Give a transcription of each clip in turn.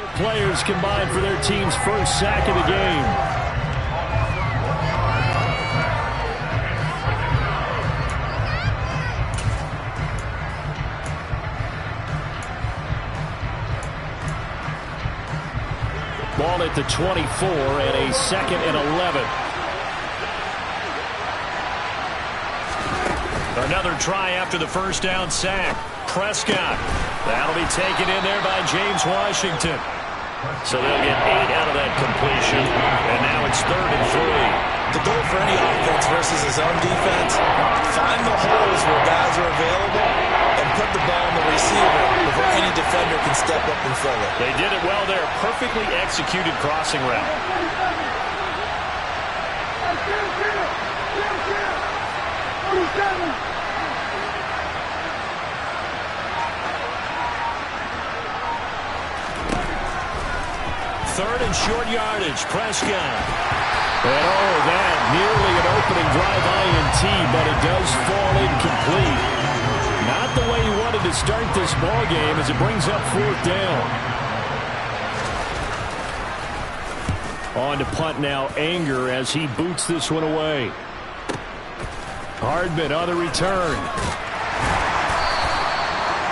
Both players combined for their team's first sack of the game. Ball at the 24 and a 2nd and 11. Another try after the first down sack. Prescott. That'll be taken in there by James Washington. So they'll get 8 out of that completion. And now it's 3rd and 3. The goal for any offense versus his own defense, find the holes where guys are available and put the ball on the receiver before any defender can step up and fill it. They did it well there. Perfectly executed crossing route. Third and short yardage. Prescott. And that nearly an opening drive INT, but it does fall incomplete. Not the way you wanted to start this ball game as it brings up 4th down. On to punt now, Anger as he boots this one away. Hardman on the return.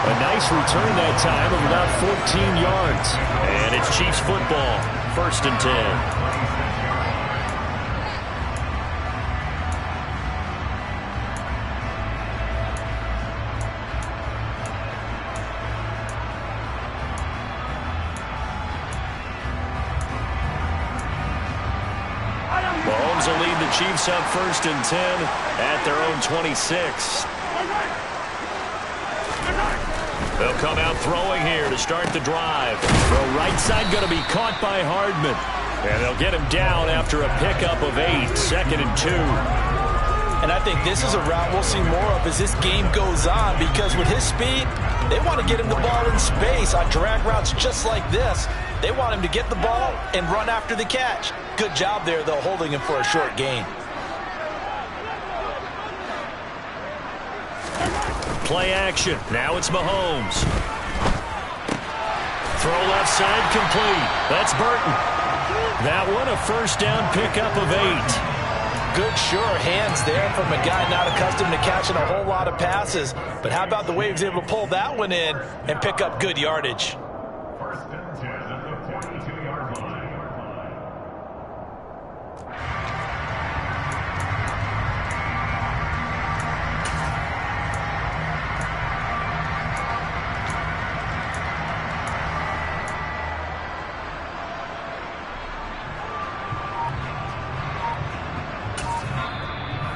A nice return that time of about 14 yards. And it's Chiefs football, 1st and 10. Mahomes will lead the Chiefs up 1st and 10 at their own 26. They'll come out throwing here to start the drive. Throw right side going to be caught by Hardman. And they'll get him down after a pickup of 8, 2nd and 2. And I think this is a route we'll see more of as this game goes on, because with his speed, they want to get him the ball in space on drag routes just like this. They want him to get the ball and run after the catch. Good job there, though, holding him for a short gain. Play action. Now it's Mahomes. Throw left side complete. That's Burton. That one a first down pickup of 8. Good, sure hands there from a guy not accustomed to catching a whole lot of passes. But how about the way he was able to pull that one in and pick up good yardage?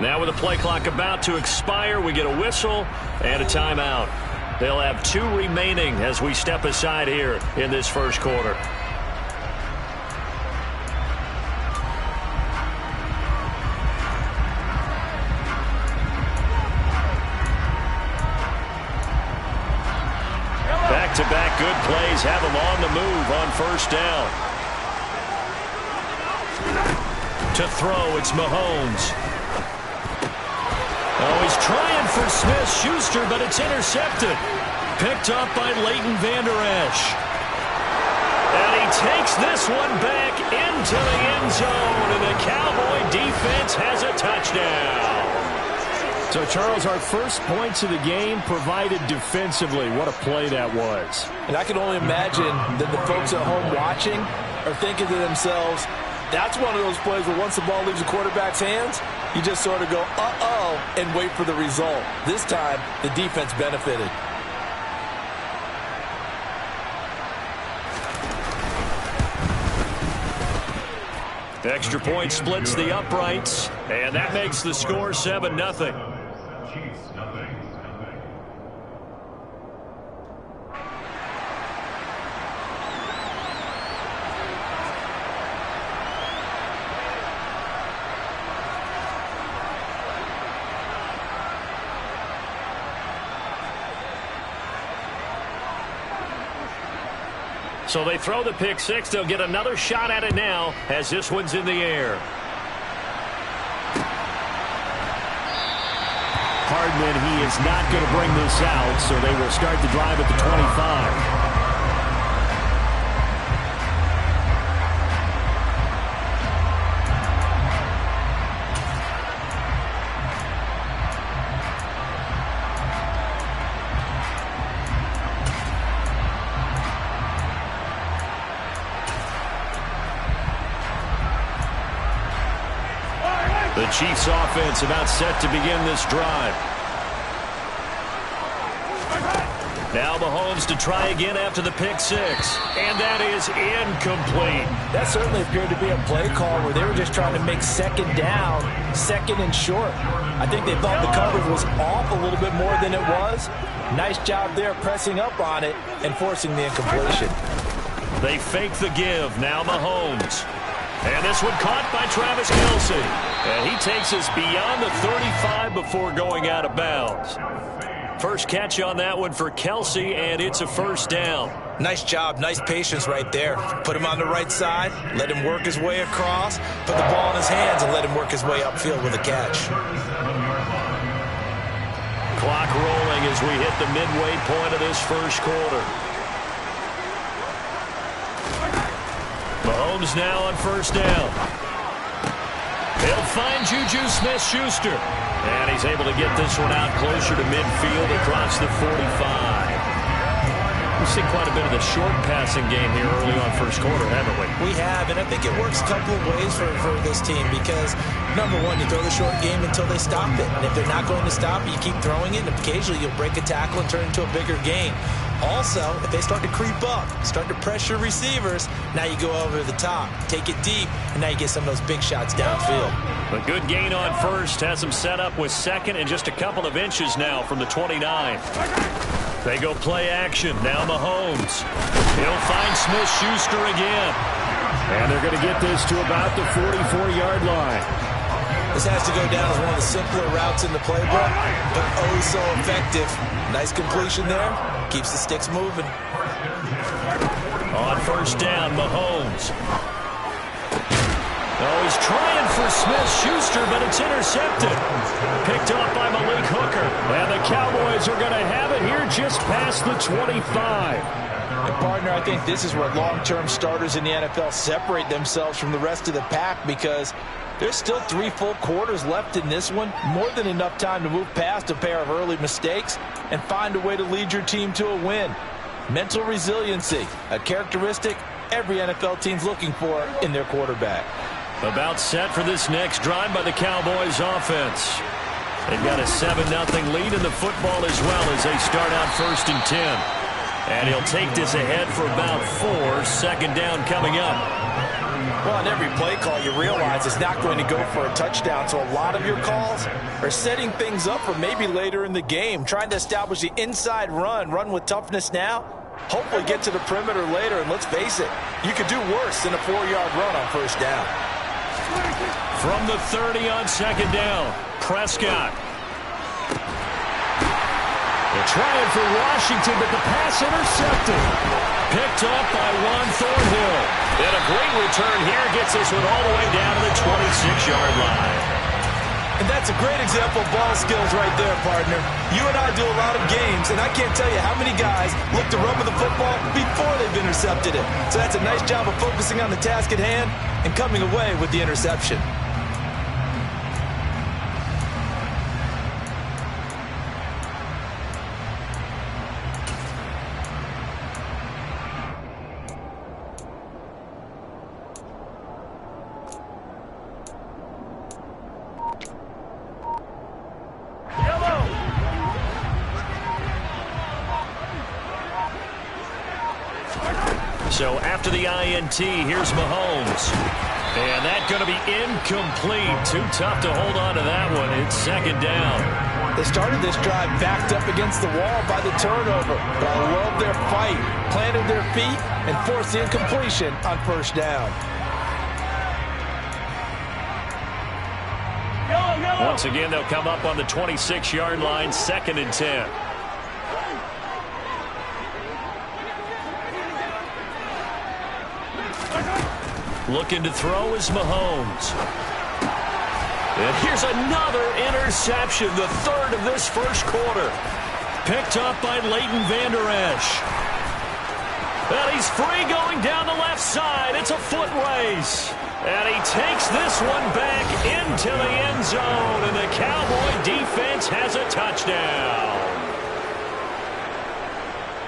Now with the play clock about to expire, we get a whistle and a timeout. They'll have 2 remaining as we step aside here in this first quarter. Back-to-back good plays have them on the move on first down. To throw, it's Mahomes. Oh, he's trying for Smith-Schuster, but it's intercepted. Picked up by Leighton Vander Esch. And he takes this one back into the end zone, and the Cowboy defense has a touchdown. So, Charles, our first points of the game provided defensively. What a play that was. And I can only imagine that the folks at home watching are thinking to themselves, that's one of those plays where once the ball leaves the quarterback's hands, you just sort of go, uh-oh, and wait for the result. This time, the defense benefited. Extra point splits the uprights, and that makes the score 7-0. So they throw the pick six. They'll get another shot at it now as this one's in the air. Hardman, he is not going to bring this out, so they will start the drive at the 25. The Chiefs offense about set to begin this drive. Now Mahomes to try again after the pick six. And that is incomplete. That certainly appeared to be a play call where they were just trying to make second down, second and short. I think they thought the coverage was off a little bit more than it was. Nice job there pressing up on it and forcing the incompletion. They fake the give. Now Mahomes. And this one caught by Travis Kelce. And he takes us beyond the 35 before going out of bounds. First catch on that one for Kelce, and it's a first down. Nice job, nice patience right there. Put him on the right side, let him work his way across, put the ball in his hands, and let him work his way upfield with a catch. Clock rolling as we hit the midway point of this first quarter. Mahomes now on first down. He'll find Juju Smith-Schuster. And he's able to get this one out closer to midfield across the 45. We've seen quite a bit of the short passing game here early on first quarter, haven't we? We have, and I think it works a couple of ways for this team because, number one, you throw the short game until they stop it. And if they're not going to stop it, you keep throwing it, and occasionally you'll break a tackle and turn it into a bigger gain. Also, if they start to creep up, start to pressure receivers, now you go over the top, take it deep, and now you get some of those big shots downfield. A good gain on first has them set up with second and just a couple of inches now from the 29. They go play action. Now Mahomes. He'll find Smith-Schuster again. And they're going to get this to about the 44-yard line. This has to go down as one of the simpler routes in the playbook, but oh so effective. Nice completion there. Keeps the sticks moving. On first down, Mahomes. Oh, he's trying for Smith-Schuster, but it's intercepted. Picked up by Malik Hooker. And the Cowboys are going to have it here just past the 25. And partner, I think this is where long-term starters in the NFL separate themselves from the rest of the pack because there's still 3 full quarters left in this one. More than enough time to move past a pair of early mistakes and find a way to lead your team to a win. Mental resiliency, a characteristic every NFL team's looking for in their quarterback. About set for this next drive by the Cowboys offense. They've got a 7-0 lead in the football as well as they start out first and 10. And he'll take this ahead for about 4. Second down coming up. Well, on every play call, you realize it's not going to go for a touchdown. So a lot of your calls are setting things up for maybe later in the game, trying to establish the inside run with toughness now, hopefully get to the perimeter later. And let's face it, you could do worse than a 4-yard run on first down. From the 30 on second down, Prescott. They're trying for Washington, but the pass intercepted. Picked up by Juan Thornhill. And a great return here gets this one all the way down to the 26-yard line. And that's a great example of ball skills right there, partner. You and I do a lot of games, and I can't tell you how many guys look to run with the football before they've intercepted it. So that's a nice job of focusing on the task at hand and coming away with the interception. So after the INT, here's Mahomes. And that's going to be incomplete. Too tough to hold on to that one. It's second down. They started this drive backed up against the wall by the turnover. But I love their fight. Planted their feet and forced the incompletion on first down. Once again, they'll come up on the 26-yard line, second and 10. Looking to throw is Mahomes. And here's another interception, the third of this first quarter. Picked up by Leighton Vander Esch. And he's free going down the left side. It's a foot race. And he takes this one back into the end zone. And the Cowboy defense has a touchdown.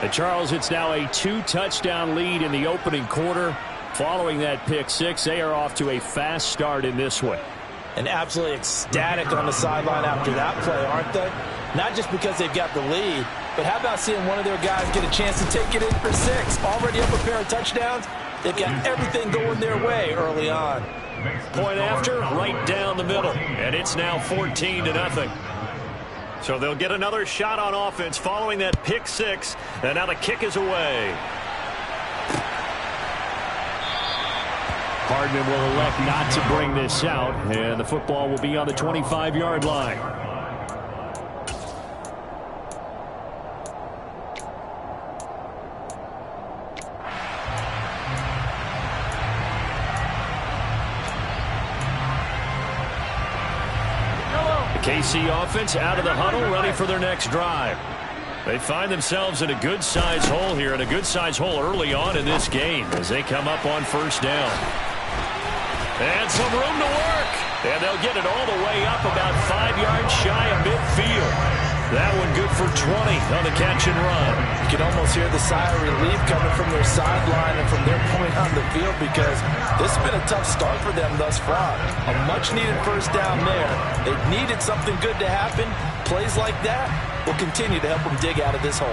And Charles, it's now a 2-touchdown lead in the opening quarter. Following that pick six, they are off to a fast start in this one. And absolutely ecstatic on the sideline after that play, aren't they? Not just because they've got the lead, but how about seeing one of their guys get a chance to take it in for 6? Already up a pair of touchdowns. They've got everything going their way early on. Point after, right down the middle. And it's now 14-0. So they'll get another shot on offense following that pick 6. And now the kick is away. Hardman will elect not to bring this out, and the football will be on the 25-yard line. The KC offense out of the huddle, ready for their next drive. They find themselves in a good-sized hole here, and a good-sized hole early on in this game as they come up on first down. And some room to work. And they'll get it all the way up about 5 yards shy of midfield. That one good for 20 on the catch and run. You can almost hear the sigh of relief coming from their sideline and from their point on the field because this has been a tough start for them thus far. A much-needed first down there. They've needed something good to happen. Plays like that will continue to help them dig out of this hole.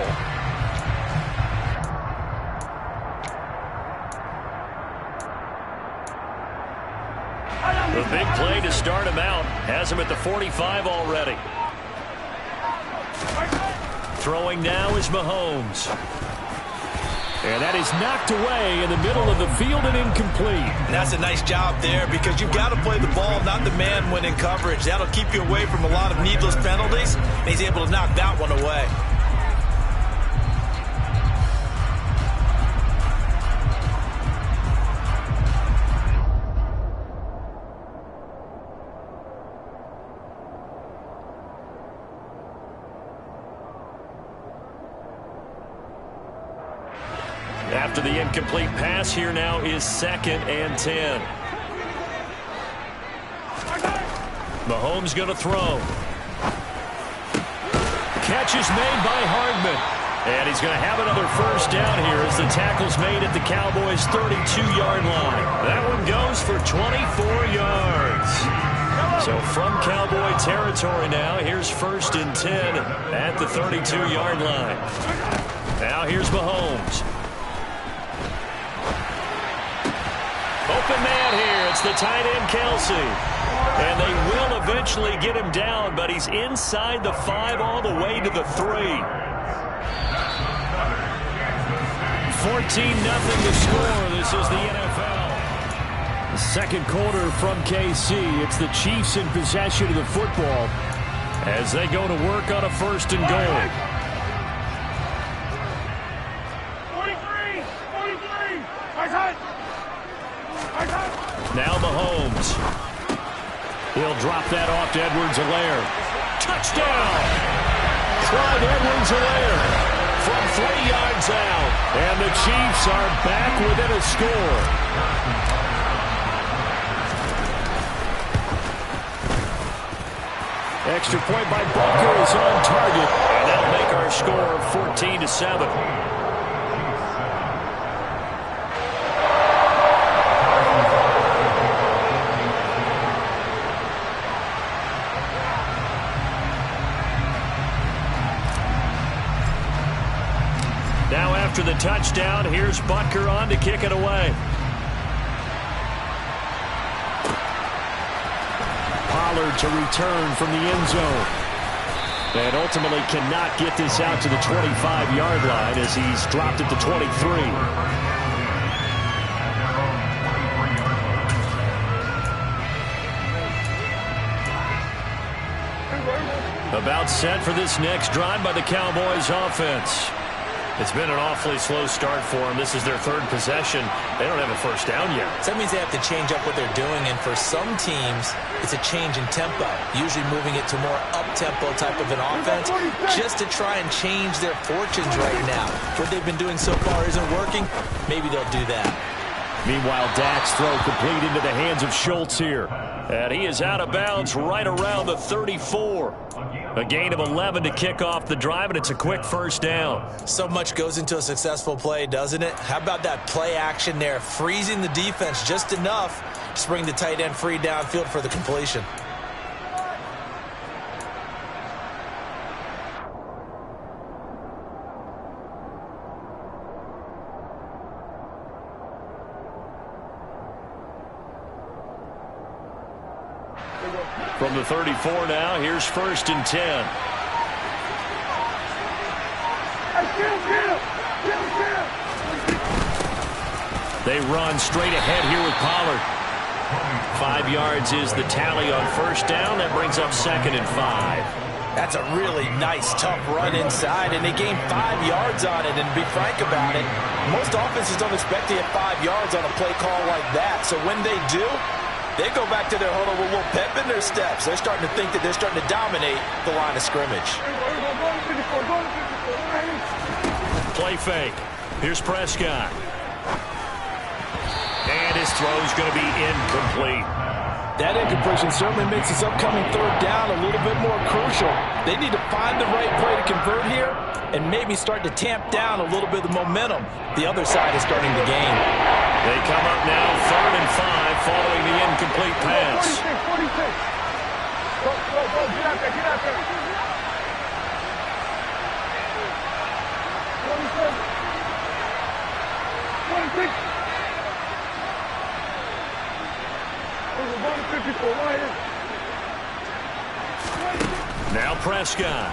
The big play to start him out. Has him at the 45 already. Throwing now is Mahomes. And that is knocked away in the middle of the field and incomplete. And that's a nice job there because you've got to play the ball, not the man when in coverage. That'll keep you away from a lot of needless penalties. And he's able to knock that one away. After the incomplete pass, here now is 2nd and 10. Mahomes going to throw. Catch is made by Hardman. And he's going to have another first down here as the tackle's made at the Cowboys' 32-yard line. That one goes for 24 yards. So from Cowboy territory now, here's 1st and 10 at the 32-yard line. Now here's Mahomes. Open man here. It's the tight end, Kelsey. And they will eventually get him down, but he's inside the 5 all the way to the 3. 14-0 to score. This is the NFL. The second quarter from KC. It's the Chiefs in possession of the football as they go to work on a 1st and goal. 43! Now Mahomes. He'll drop that off to Edwards-Helaire. Touchdown! Clyde Edwards-Helaire from 3 yards out. And the Chiefs are back within a score. Extra point by Booker is on target. And that'll make our score 14-7. Now after the touchdown, here's Butker on to kick it away. Pollard to return from the end zone. And ultimately cannot get this out to the 25-yard line as he's dropped it to 23. About set for this next drive by the Cowboys offense. It's been an awfully slow start for them. This is their 3rd possession. They don't have a first down yet. So that means they have to change up what they're doing, and for some teams, it's a change in tempo, usually moving it to more up-tempo type of an offense just to try and change their fortunes right now. What they've been doing so far isn't working. Maybe they'll do that. Meanwhile, Dak's throw complete into the hands of Schultz here. And he is out of bounds right around the 34. A gain of 11 to kick off the drive, and it's a quick first down. So much goes into a successful play, doesn't it? How about that play action there, freezing the defense just enough to bring the tight end free downfield for the completion. From the 34 now, here's 1st and 10. They run straight ahead here with Pollard. 5 yards is the tally on 1st down. That brings up 2nd and 5. That's a really nice, tough run inside, and they gain 5 yards on it. And to be frank about it, most offenses don't expect to get 5 yards on a play call like that. So when they do, they go back to their huddle with a little pep in their steps. They're starting to think that they're starting to dominate the line of scrimmage. Play fake. Here's Prescott. And his throw's going to be incomplete. That incompletion certainly makes this upcoming 3rd down a little bit more crucial. They need to find the right play to convert here and maybe start to tamp down a little bit of the momentum the other side is starting to gain. They come up now 3rd and 5 following the incomplete pass. 46. Go, get out there, get out there. 26. Now Prescott.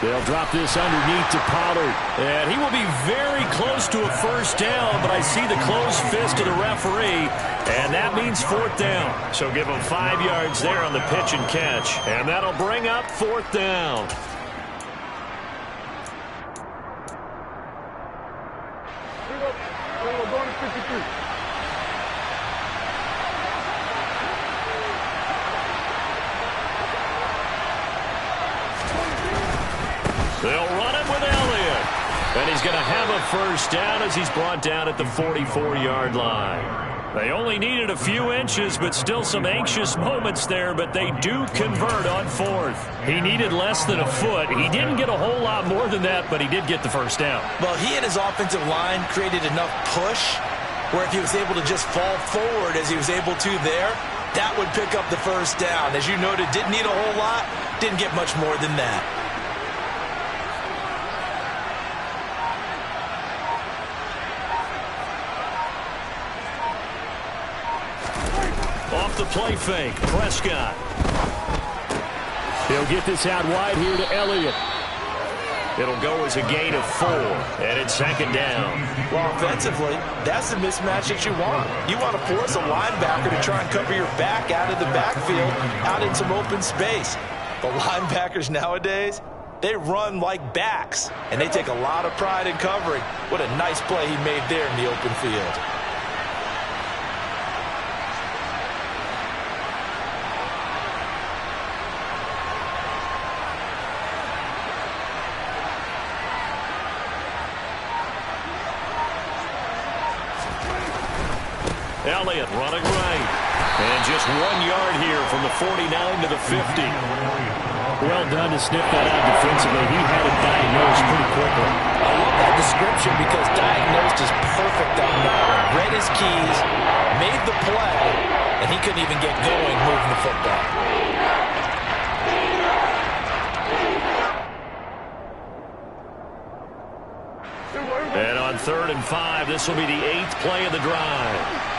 They'll drop this underneath to Pollard. And he will be very close to a 1st down, but I see the closed fist of the referee, and that means 4th down. So give him 5 yards there on the pitch and catch, and that'll bring up 4th down. They'll run it with Elliott. And he's going to have a 1st down as he's brought down at the 44-yard line. They only needed a few inches, but still some anxious moments there, but they do convert on 4th. He needed less than a foot. He didn't get a whole lot more than that, but he did get the 1st down. Well, he and his offensive line created enough push where if he was able to just fall forward as he was able to there, that would pick up the 1st down. As you noted, didn't need a whole lot, didn't get much more than that. Off the play fake, Prescott. He'll get this out wide here to Elliott. It'll go as a gain of 4, and it's 2nd down. Well, offensively, that's the mismatch that you want. You want to force a linebacker to try and cover your back out of the backfield, out in some open space. The linebackers nowadays, they run like backs, and they take a lot of pride in covering. What a nice play he made there in the open field. Elliott running right. And just 1 yard here from the 49 to the 50. Well done to sniff that out defensively. He had it diagnosed pretty quickly. I love that description because diagnosed is perfect on that one. Read his keys, made the play, and he couldn't even get going moving the football. And on 3rd and 5, this will be the 8th play of the drive.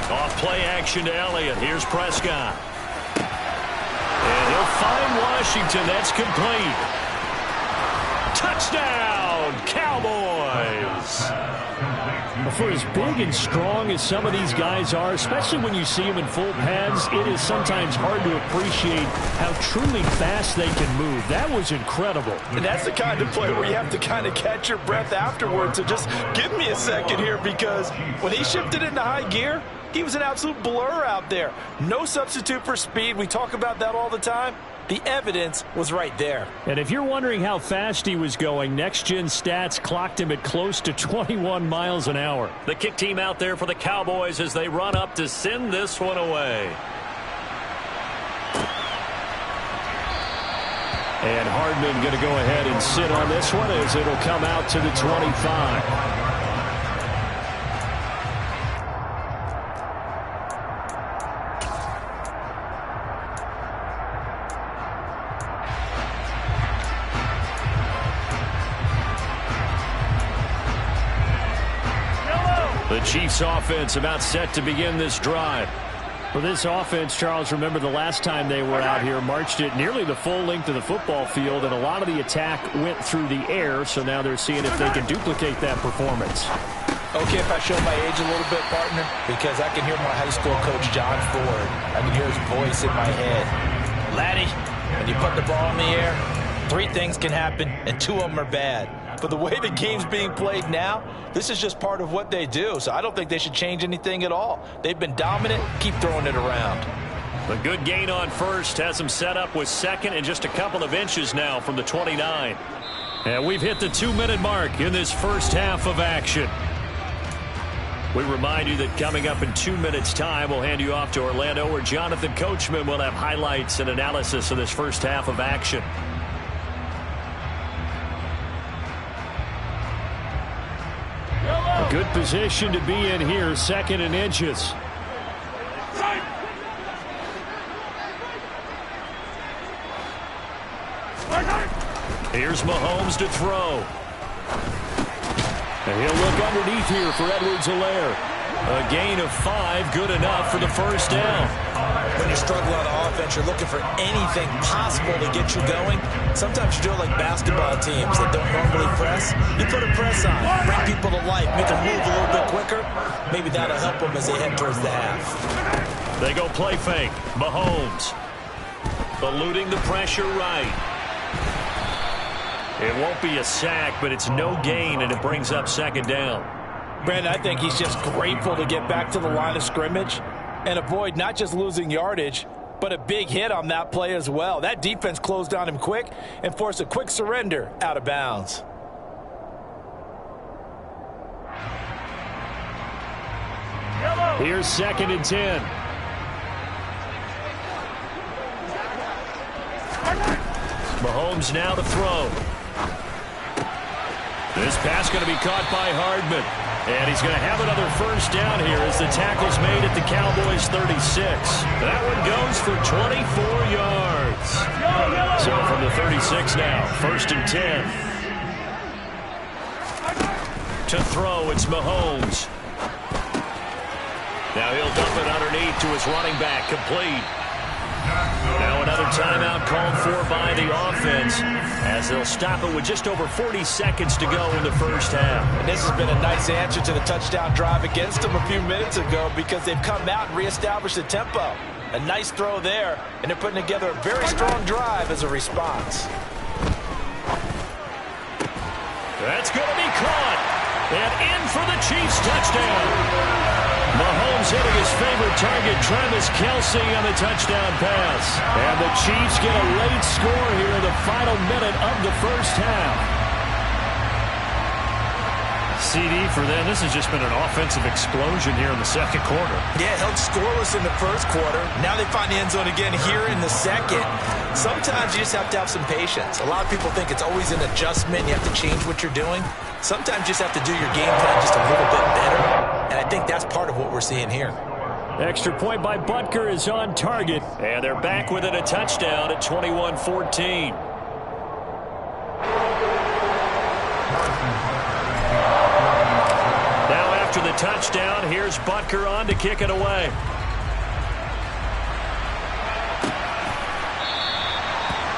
Off play action to Elliott. Here's Prescott. And he'll find Washington. That's complete. Touchdown, Cowboys. For as big and strong as some of these guys are, especially when you see them in full pads, it is sometimes hard to appreciate how truly fast they can move. That was incredible. And that's the kind of play where you have to kind of catch your breath afterwards. So just give me a second here, because when he shifted into high gear, he was an absolute blur out there. No substitute for speed. We talk about that all the time. The evidence was right there. And if you're wondering how fast he was going, next-gen stats clocked him at close to 21 miles an hour. The kick team out there for the Cowboys as they run up to send this one away. And Hardman going to go ahead and sit on this one as it'll come out to the 25. The Chiefs offense about set to begin this drive. For this offense, Charles, remember the last time they were out here, marched it nearly the full length of the football field, and a lot of the attack went through the air, so now they're seeing if they can duplicate that performance. Okay, if I show my age a little bit, partner, because I can hear my high school coach, John Ford. I can hear his voice in my head. Laddie, when you put the ball in the air, 3 things can happen, and 2 of them are bad. But the way the game's being played now, this is just part of what they do. So I don't think they should change anything at all. They've been dominant. Keep throwing it around. A good gain on first has them set up with second and just a couple of inches now from the 29. And we've hit the 2-minute mark in this first half of action. We remind you that coming up in 2 minutes' time, we'll hand you off to Orlando, where Jonathan Coachman will have highlights and analysis of this first half of action. A good position to be in here, 2nd and inches. Here's Mahomes to throw. And he'll look underneath here for Edwards-Helaire. A gain of 5, good enough for the first down. When you struggle on offense, you're looking for anything possible to get you going. Sometimes you do it like basketball teams that don't normally press. You put a press on, bring people to life, make them move a little bit quicker. Maybe that'll help them as they head towards the half. They go play fake. Mahomes eluding the pressure right. It won't be a sack, but it's no gain, and it brings up 2nd down. Brandon, I think he's just grateful to get back to the line of scrimmage and avoid not just losing yardage, but a big hit on that play as well. That defense closed on him quick and forced a quick surrender out of bounds. Here's 2nd and 10. Mahomes now to throw. This pass going to be caught by Hardman. And he's going to have another first down here as the tackle's made at the Cowboys 36. That one goes for 24 yards. So from the 36 now, 1st and 10. To throw, it's Mahomes. Now he'll dump it underneath to his running back, complete. Now another timeout called for by the offense as they'll stop it with just over 40 seconds to go in the first half. And this has been a nice answer to the touchdown drive against them a few minutes ago because they've come out and reestablished the tempo. A nice throw there, and they're putting together a very strong drive as a response. That's going to be caught. And in for the Chiefs touchdown. Mahomes hitting his favorite target, Travis Kelce, on the touchdown pass. And the Chiefs get a late score here in the final minute of the first half. CD for them. This has just been an offensive explosion here in the second quarter. Yeah, held scoreless in the first quarter. Now they find the end zone again here in the second. Sometimes you just have to have some patience. A lot of people think it's always an adjustment. You have to change what you're doing. Sometimes you just have to do your game plan just a little bit better. And I think that's part of what we're seeing here. Extra point by Butker is on target. And they're back within a touchdown at 21-14. Now after the touchdown, here's Butker on to kick it away.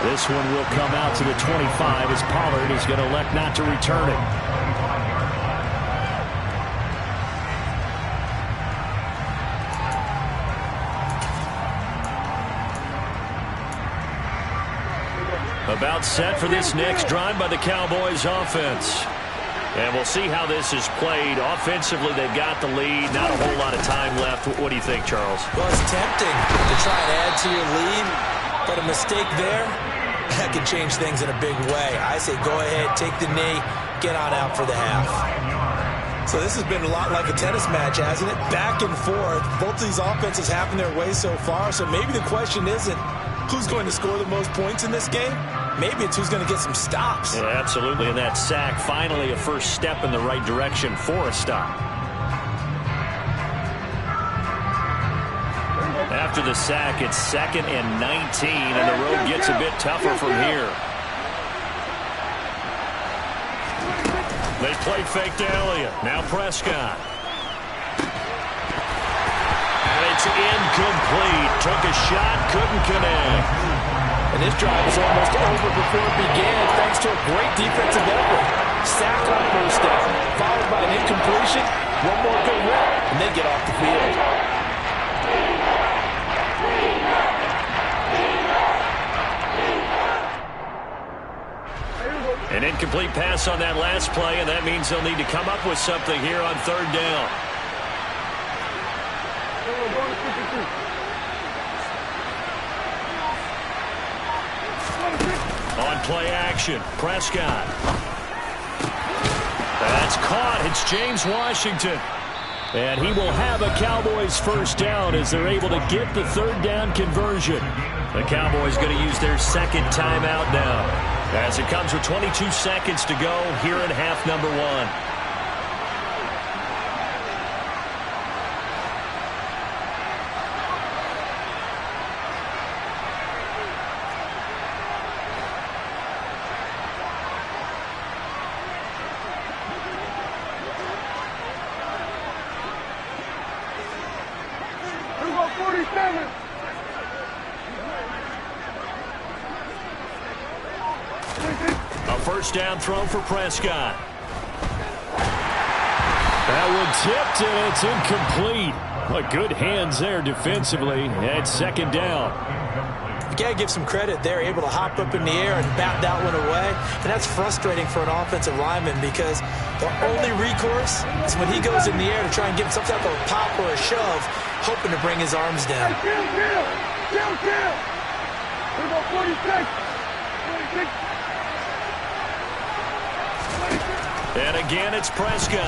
This one will come out to the 25 as Pollard is going to elect not to return it. About set for this next drive by the Cowboys offense. And we'll see how this is played. Offensively, they've got the lead. Not a whole lot of time left. What do you think, Charles? Well, it's tempting to try and add to your lead. But a mistake there, that could change things in a big way. I say go ahead, take the knee, get on out for the half. So this has been a lot like a tennis match, hasn't it? Back and forth. Both these offenses having their way so far. So maybe the question isn't who's going to score the most points in this game. Maybe it's who's going to get some stops. Yeah, absolutely. And that sack, finally a first step in the right direction for a stop. After the sack, it's 2nd and 19, and the road gets a bit tougher from here. They play fake to Elliott. Now Prescott. And it's incomplete. Took a shot, couldn't connect. And this drive was almost over before it began thanks to a great defensive effort. Sack on first down, followed by an incompletion, one more good rep, and they get off the field. An incomplete pass on that last play, and that means they'll need to come up with something here on 3rd down. On play action, Prescott. That's caught. It's James Washington. And he will have a Cowboys first down as they're able to get the 3rd down conversion. The Cowboys going to use their 2nd timeout now, as it comes with 22 seconds to go here in half number 1. First down throw for Prescott. That one tipped, and it's incomplete. But good hands there defensively at 2nd down. You got to give some credit. They're able to hop up in the air and bat that one away. And that's frustrating for an offensive lineman because the only recourse is when he goes in the air to try and give some type of a pop or a shove, hoping to bring his arms down. And again, it's Prescott.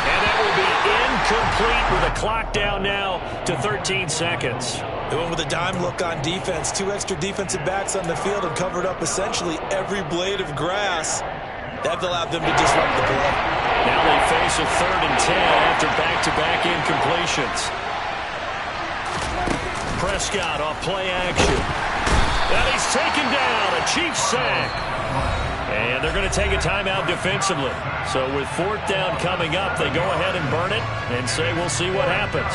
And that will be incomplete with a clock down now to 13 seconds. They went with a dime look on defense. 2 extra defensive backs on the field and covered up essentially every blade of grass. That allowed them to disrupt the play. Now they face a 3rd and 10 after back-to-back incompletions. Prescott off play action. And he's taken down. A Chiefs sack. And they're going to take a timeout defensively. So with 4th down coming up, they go ahead and burn it and say we'll see what happens.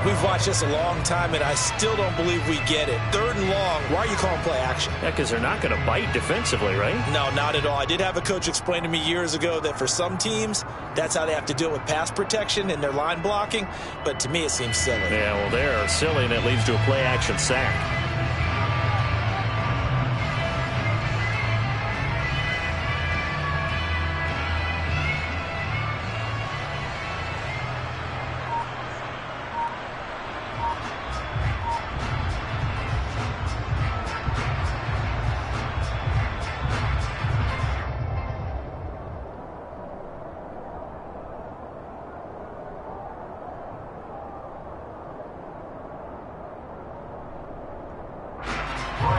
We've watched this a long time, and I still don't believe we get it. 3rd and long, why are you calling play action? Yeah, because they're not going to bite defensively, right? No, not at all. I did have a coach explain to me years ago that for some teams, that's how they have to deal with pass protection and their line blocking. But to me, it seems silly. Yeah, well, they're silly, and it leads to a play action sack.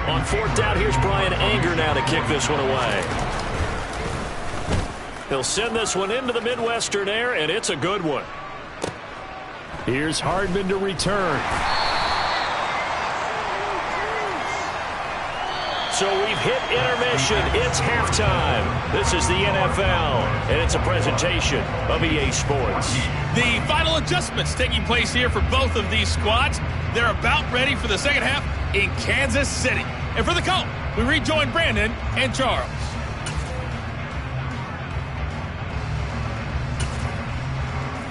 On 4th down, here's Brian Anger now to kick this one away. He'll send this one into the Midwestern air, and it's a good one. Here's Hardman to return. So we've hit intermission. It's halftime. This is the NFL, and it's a presentation of EA Sports. The final adjustments taking place here for both of these squads. They're about ready for the second half in Kansas City. And for the call, we rejoin Brandon and Charles.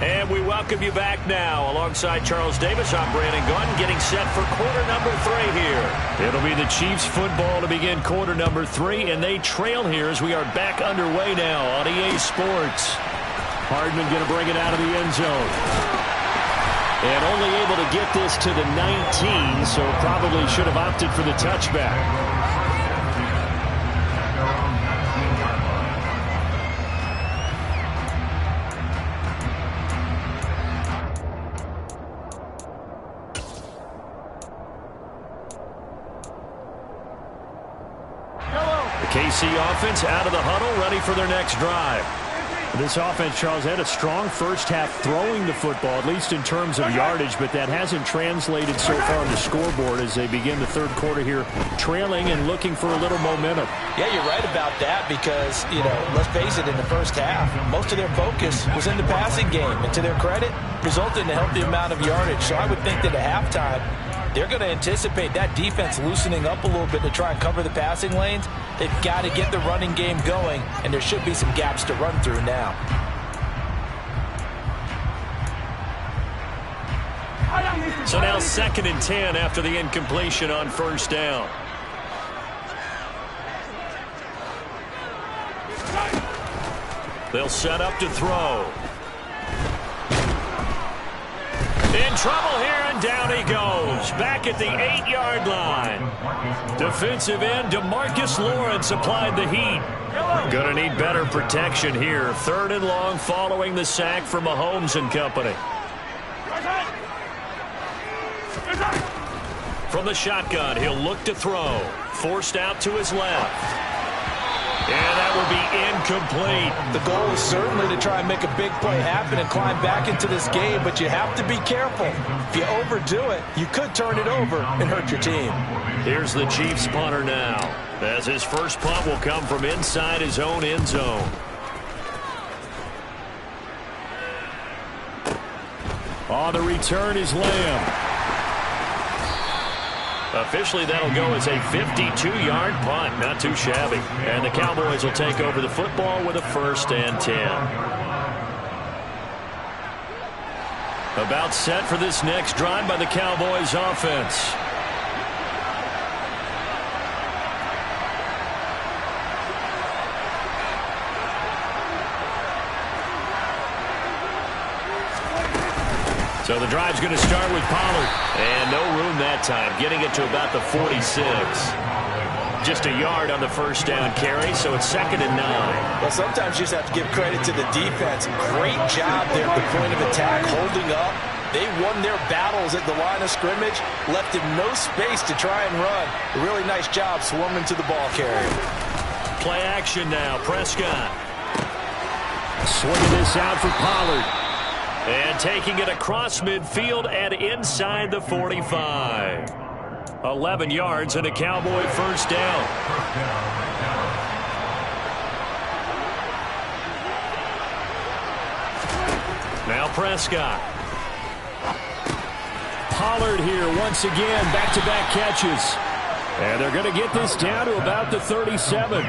And we welcome you back now. Alongside Charles Davis, I'm Brandon Gunn, getting set for quarter number 3 here. It'll be the Chiefs football to begin quarter number 3, and they trail here as we are back underway now on EA Sports. Hardman going to bring it out of the end zone. And only able to get this to the 19, so probably should have opted for the touchback. KC offense out of the huddle, ready for their next drive. This offense, Charles, had a strong first half throwing the football, at least in terms of yardage, but that hasn't translated so far on the scoreboard as they begin the third quarter here, trailing and looking for a little momentum. Yeah, you're right about that because, let's face it, in the first half, most of their focus was in the passing game. And to their credit, resulted in a healthy amount of yardage. So I would think that at halftime, they're going to anticipate that defense loosening up a little bit to try and cover the passing lanes. They've got to get the running game going, and there should be some gaps to run through now. So now 2nd and 10 after the incompletion on first down. They'll set up to throw. In trouble here, and down he goes. Back at the 8-yard line. Defensive end DeMarcus Lawrence applied the heat. Gonna need better protection here. 3rd and long following the sack from Mahomes and company. From the shotgun, he'll look to throw. Forced out to his left. And that will be incomplete. The goal is certainly to try and make a big play happen and climb back into this game, but you have to be careful. If you overdo it, you could turn it over and hurt your team. Here's the Chiefs punter now, as his first punt will come from inside his own end zone. On the return is Lamb. Officially, that'll go as a 52-yard punt. Not too shabby. And the Cowboys will take over the football with a 1st and 10. About set for this next drive by the Cowboys offense. So the drive's going to start with Pollard. And no room that time, getting it to about the 46. Just a yard on the first down carry, so it's 2nd and 9. Well, sometimes you just have to give credit to the defense. Great job there at the point of attack, holding up. They won their battles at the line of scrimmage, left him no space to try and run. A really nice job swarming to the ball carrier. Play action now, Prescott. Swinging this out for Pollard. And taking it across midfield and inside the 45. 11 yards and a Cowboy first down. Now Prescott. Pollard here once again, back-to-back catches. And they're going to get this down to about the 37.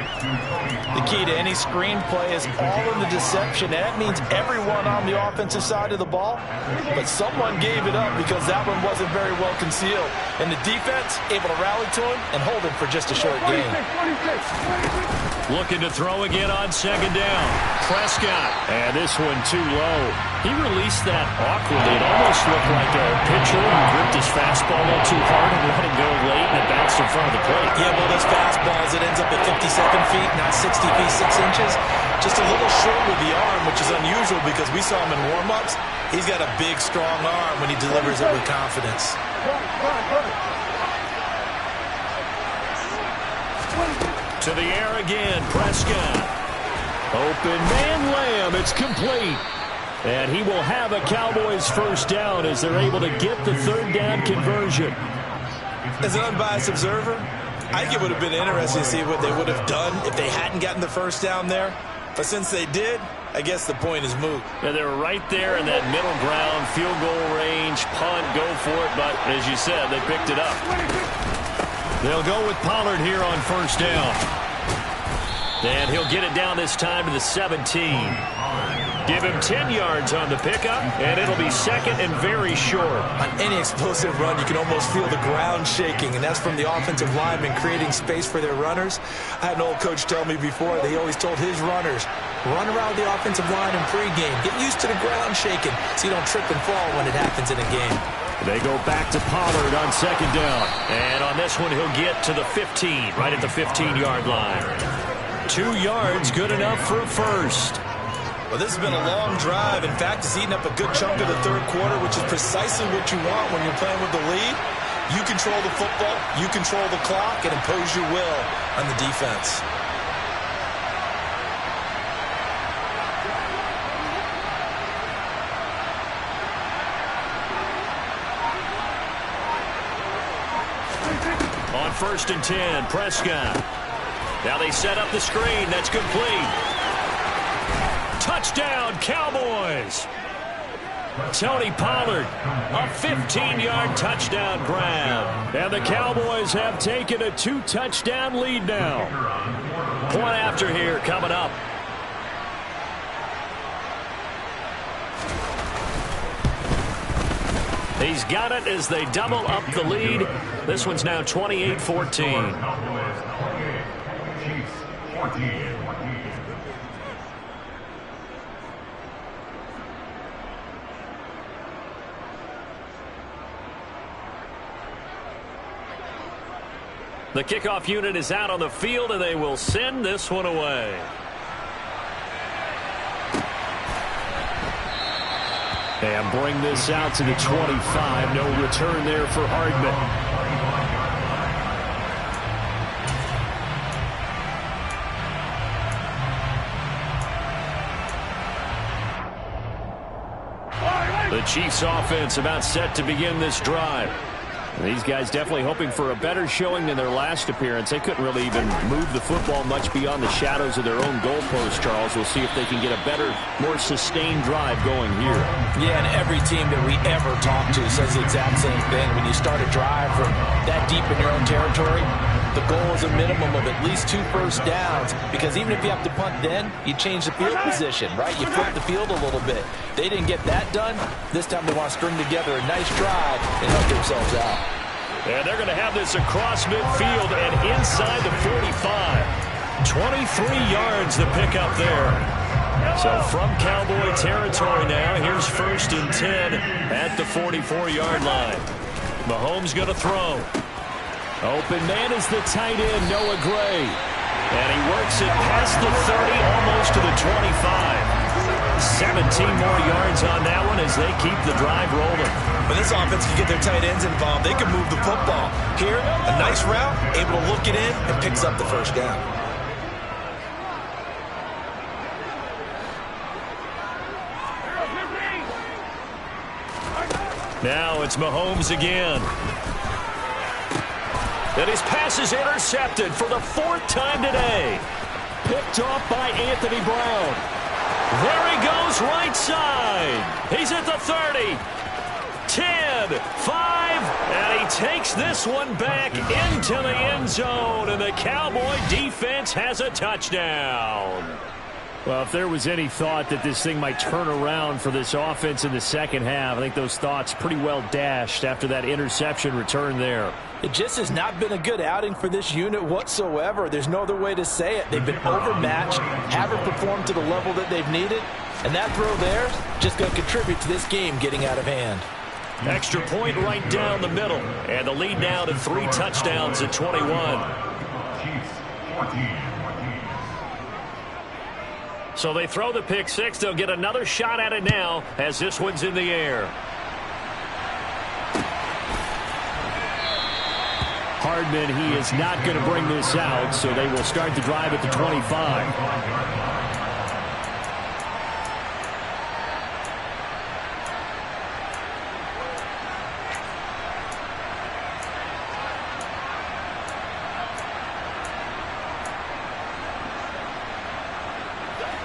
The key to any screenplay is all in the deception. And that means everyone on the offensive side of the ball. But someone gave it up because that one wasn't very well concealed. And the defense able to rally to him and hold him for just a short gain. Looking to throw again on 2nd down. Prescott. And this one too low. He released that awkwardly. It almost looked like a pitcher who gripped his fastball a little too hard and let it go late, and it bounced in front of the plate. Yeah, well, those fastballs, it ends up at 57 feet, not 60 feet, 6 inches. Just a little short with the arm, which is unusual because we saw him in warm-ups. He's got a big, strong arm when he delivers it with confidence. To the air again, Prescott. Open man Lamb, it's complete. And he will have a Cowboys first down as they're able to get the 3rd down conversion. As an unbiased observer, I think it would have been interesting to see what they would have done if they hadn't gotten the first down there. But since they did, I guess the point is moot. Yeah, they were right there in that middle ground, field goal range, punt, go for it. But as you said, they picked it up. They'll go with Pollard here on first down. And he'll get it down this time to the 17. Give him 10 yards on the pickup, and it'll be 2nd and very short. On any explosive run, you can almost feel the ground shaking, and that's from the offensive linemen creating space for their runners. I had an old coach tell me before that he always told his runners, Run around the offensive line in pregame. Get used to the ground shaking so you don't trip and fall when it happens in a game. They go back to Pollard on second down. And on this one, he'll get to the 15, right at the 15-yard line. 2 yards, good enough for a first. Well, this has been a long drive. In fact, it's eaten up a good chunk of the third quarter, which is precisely what you want when you're playing with the lead. You control the football, you control the clock, and impose your will on the defense. On 1st and 10, Prescott. Now they set up the screen. That's complete. Touchdown, Cowboys. Tony Pollard, a 15-yard touchdown grab. And the Cowboys have taken a 2-touchdown lead now. Point after here coming up. He's got it as they double up the lead. This one's now 28-14. The kickoff unit is out on the field, and they will send this one away. And bring this out to the 25. No return there for Hardman. The Chiefs offense about set to begin this drive. These guys definitely hoping for a better showing than their last appearance. They couldn't really even move the football much beyond the shadows of their own goalpost, Charles. We'll see if they can get a better, more sustained drive going here. Yeah, and every team that we ever talk to says the exact same thing. When you start a drive from that deep in your own territory, the goal is a minimum of at least 2 first downs, because even if you have to punt then, you change the field position, right? You flip the field a little bit. They didn't get that done. This time they want to string together a nice drive and help themselves out. And they're going to have this across midfield and inside the 45. 23 yards the pickup there. So from Cowboy territory now, here's 1st and 10 at the 44-yard line. Mahomes going to throw. Open man is the tight end, Noah Gray. And he works it past the 30, almost to the 25. 17 more yards on that one as they keep the drive rolling. When this offense can get their tight ends involved, they can move the football. Here, a nice route, able to look it in, and picks up the first down. Now it's Mahomes again. And his pass is intercepted for the 4th time today. Picked off by Anthony Brown. There he goes, right side. He's at the 30. 10, 5, and he takes this one back into the end zone, and the Cowboy defense has a touchdown. Well, if there was any thought that this thing might turn around for this offense in the second half, I think those thoughts pretty well dashed after that interception return there. It just has not been a good outing for this unit whatsoever. There's no other way to say it. They've been overmatched, haven't performed to the level that they've needed, and that throw there just going to contribute to this game getting out of hand. Extra point right down the middle, and the lead now to 3 touchdowns at 21. So they throw the pick 6. They'll get another shot at it now as this one's in the air. Hardman, he is not going to bring this out, so they will start the drive at the 25.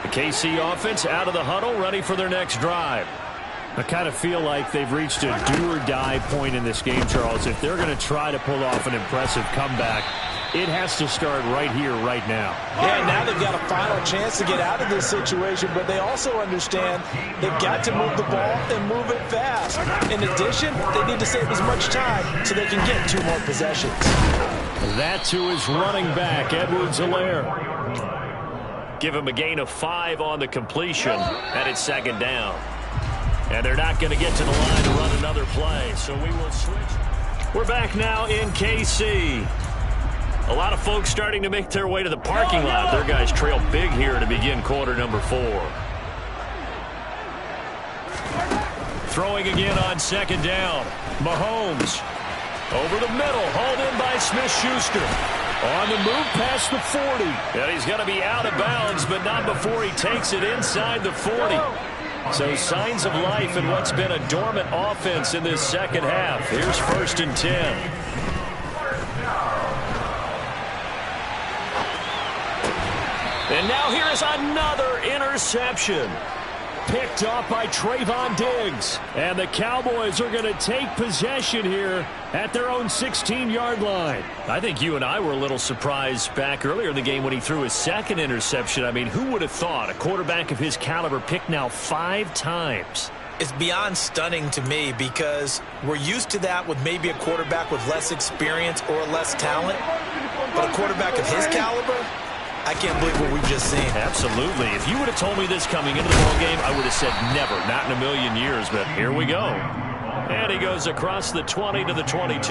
The KC offense out of the huddle, ready for their next drive. I kind of feel like they've reached a do-or-die point in this game, Charles. If they're going to try to pull off an impressive comeback, it has to start right here, right now. Yeah, now they've got a final chance to get out of this situation, but they also understand they've got to move the ball and move it fast. In addition, they need to save as much time so they can get 2 more possessions. That to his running back, Edwards-Helaire. Give him a gain of 5 on the completion, and it's second down. And they're not going to get to the line to run another play, so we will switch. We're back now in KC. A lot of folks starting to make their way to the parking lot. Their guys trail big here to begin quarter number 4. Throwing again on second down. Mahomes over the middle, hauled in by Smith-Schuster. On the move past the 40. And he's going to be out of bounds, but not before he takes it inside the 40. So signs of life in what's been a dormant offense in this second half. Here's 1st and 10. And now here is another interception. Picked off by Trayvon Diggs. And the Cowboys are going to take possession here at their own 16-yard line. I think you and I were a little surprised back earlier in the game when he threw his second interception. I mean, who would have thought a quarterback of his caliber picked now 5 times? It's beyond stunning to me because we're used to that with maybe a quarterback with less experience or less talent. But a quarterback of his caliber, I can't believe what we've just seen. Absolutely. If you would have told me this coming into the ballgame, I would have said never, not in a million years, but here we go. And he goes across the 20 to the 22.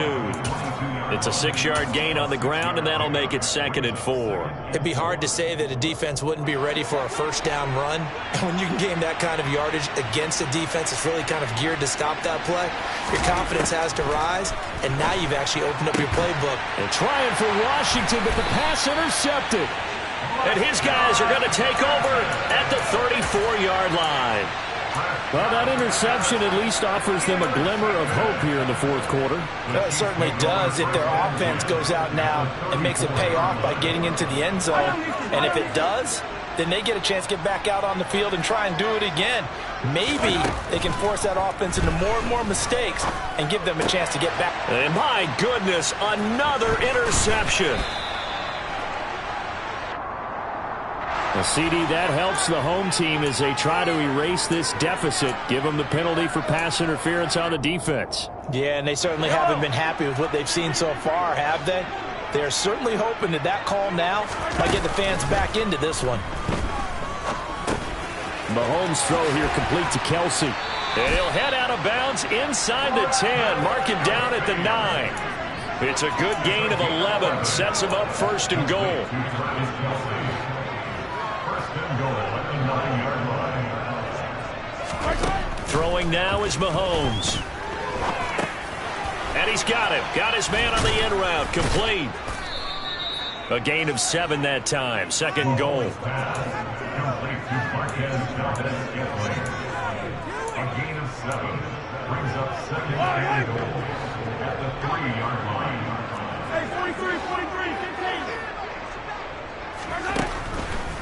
It's a 6-yard gain on the ground, and that'll make it 2nd and 4. It'd be hard to say that a defense wouldn't be ready for a first down run. And when you can gain that kind of yardage against a defense that's really kind of geared to stop that play, your confidence has to rise, and now you've actually opened up your playbook. And trying for Washington, but the pass intercepted. And his guys are going to take over at the 34-yard line. Well, that interception at least offers them a glimmer of hope here in the 4th quarter. Well, it certainly does if their offense goes out now and makes it pay off by getting into the end zone. And if it does, then they get a chance to get back out on the field and try and do it again. Maybe they can force that offense into more and more mistakes and give them a chance to get back. And my goodness, another interception. A CD that helps the home team as they try to erase this deficit. Give them the penalty for pass interference on the defense. Yeah, and they certainly haven't been happy with what they've seen so far, have they? They're certainly hoping that that call now might get the fans back into this one. Mahomes' throw here complete to Kelsey. And he'll head out of bounds inside the 10. Mark him down at the 9. It's a good gain of 11. Sets him up 1st and goal. Throwing now is Mahomes. And he's got him. Got his man on the end route. Complete. A gain of 7 that time. 2nd goal. A gain of 7 brings up 2nd and goal at the 3-yard line. Hey, 43,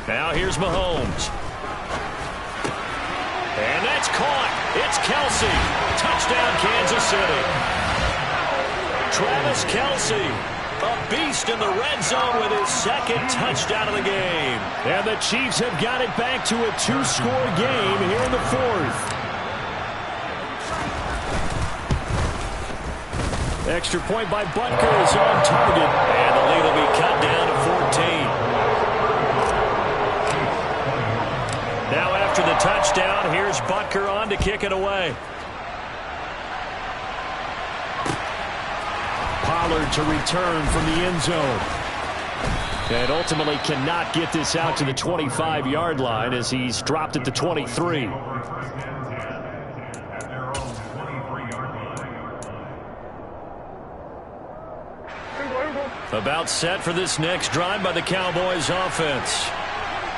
15. Now here's Mahomes. And that's caught. It's Kelsey. Touchdown, Kansas City. Travis Kelsey, a beast in the red zone with his 2nd touchdown of the game. And the Chiefs have got it back to a 2-score game here in the 4th. Extra point by Butker is on target. And the lead will be cut down to 14. Now after the touchdown, here's Butker on to kick it away. Pollard to return from the end zone. And ultimately cannot get this out to the 25-yard line as he's dropped at the 23. About set for this next drive by the Cowboys offense.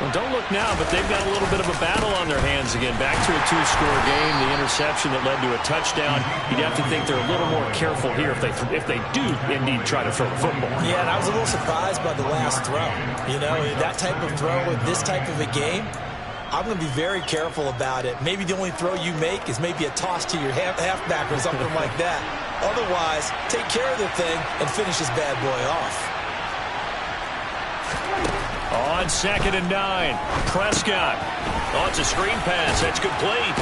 Well, don't look now, but they've got a little bit of a battle on their hands again. Back to a 2-score game. The interception that led to a touchdown. You'd have to think they're a little more careful here if they do indeed try to throw the football. Yeah, and I was a little surprised by the last throw. You know, that type of throw with this type of a game, I'm going to be very careful about it. Maybe the only throw you make is maybe a toss to your halfback or something like that. Otherwise, take care of the thing and finish this bad boy off. On 2nd and 9, Prescott. Oh, it's a screen pass. That's complete.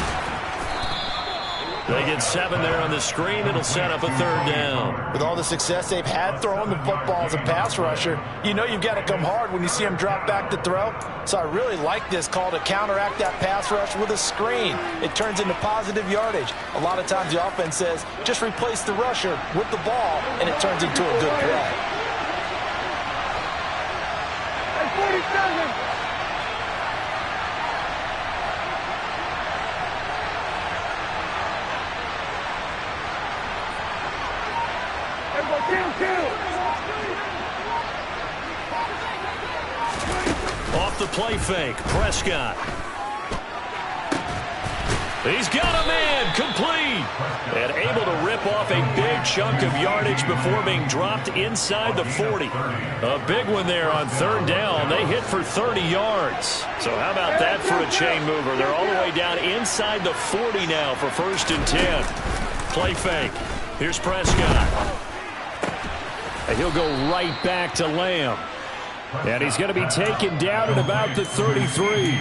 They get 7 there on the screen. It'll set up a 3rd down. With all the success they've had throwing the football as a pass rusher, you know you've got to come hard when you see them drop back to throw. So I really like this call to counteract that pass rush with a screen. It turns into positive yardage. A lot of times the offense says, just replace the rusher with the ball, and it turns into a good play. Hey, 47! Off the play fake, Prescott. He's got a man, complete. And able to rip off a big chunk of yardage before being dropped inside the 40. A big one there on 3rd down. They hit for 30 yards. So how about that for a chain mover? They're all the way down inside the 40 now for 1st and 10. Play fake. Here's Prescott. And he'll go right back to Lamb. And he's going to be taken down at about the 33.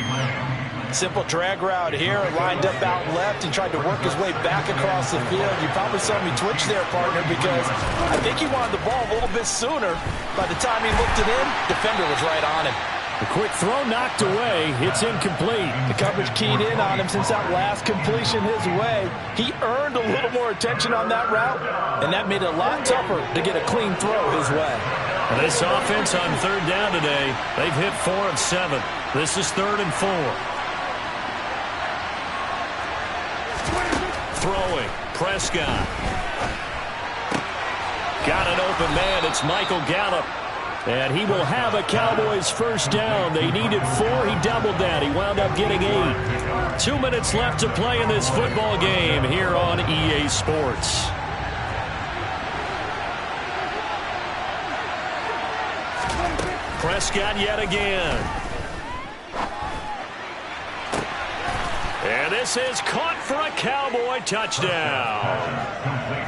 Simple drag route here, lined up out left and tried to work his way back across the field. You probably saw me twitch there, partner, because I think he wanted the ball a little bit sooner. By the time he looked it in, defender was right on him. The quick throw knocked away. It's incomplete. The coverage keyed in on him since that last completion his way. He earned a little more attention on that route, and that made it a lot tougher to get a clean throw his way. And this offense on 3rd down today, they've hit 4 of 7. This is 3rd and 4. Throwing, Prescott. Got an open man. It's Michael Gallup. And he will have a Cowboys 1st down. They needed 4. He doubled that. He wound up getting 8. 2 minutes left to play in this football game here on EA Sports. Prescott yet again. And this is caught for a Cowboy touchdown.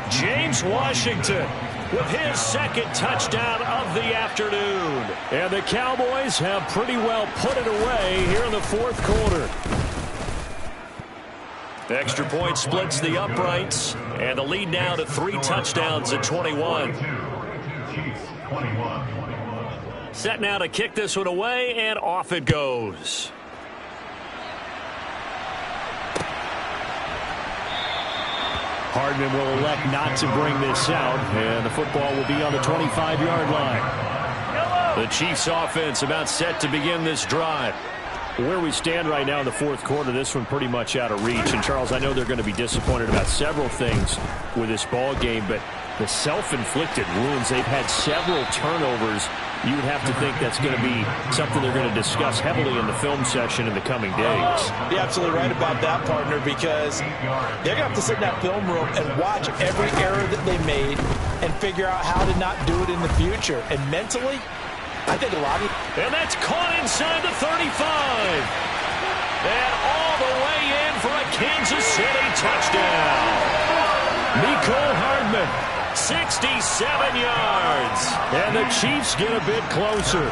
James Washington with his 2nd touchdown of the afternoon. And the Cowboys have pretty well put it away here in the 4th quarter. Extra point splits the uprights, and the lead now to 3 touchdowns at 21. Set now to kick this one away, and off it goes. Hardman will elect not to bring this out, and the football will be on the 25-yard line. The Chiefs offense about set to begin this drive. Where we stand right now in the 4th quarter, this one pretty much out of reach. And, Charles, I know they're going to be disappointed about several things with this ball game, but the self-inflicted wounds, they've had several turnovers. You would have to think that's going to be something they're going to discuss heavily in the film session in the coming days. You're absolutely right about that, partner, because they're going to have to sit in that film room and watch every error that they made and figure out how to not do it in the future. And mentally, I think a lot of... And that's caught inside the 35. And all the way in for a Kansas City touchdown. Mecole Hardman, 67 yards. And the Chiefs get a bit closer.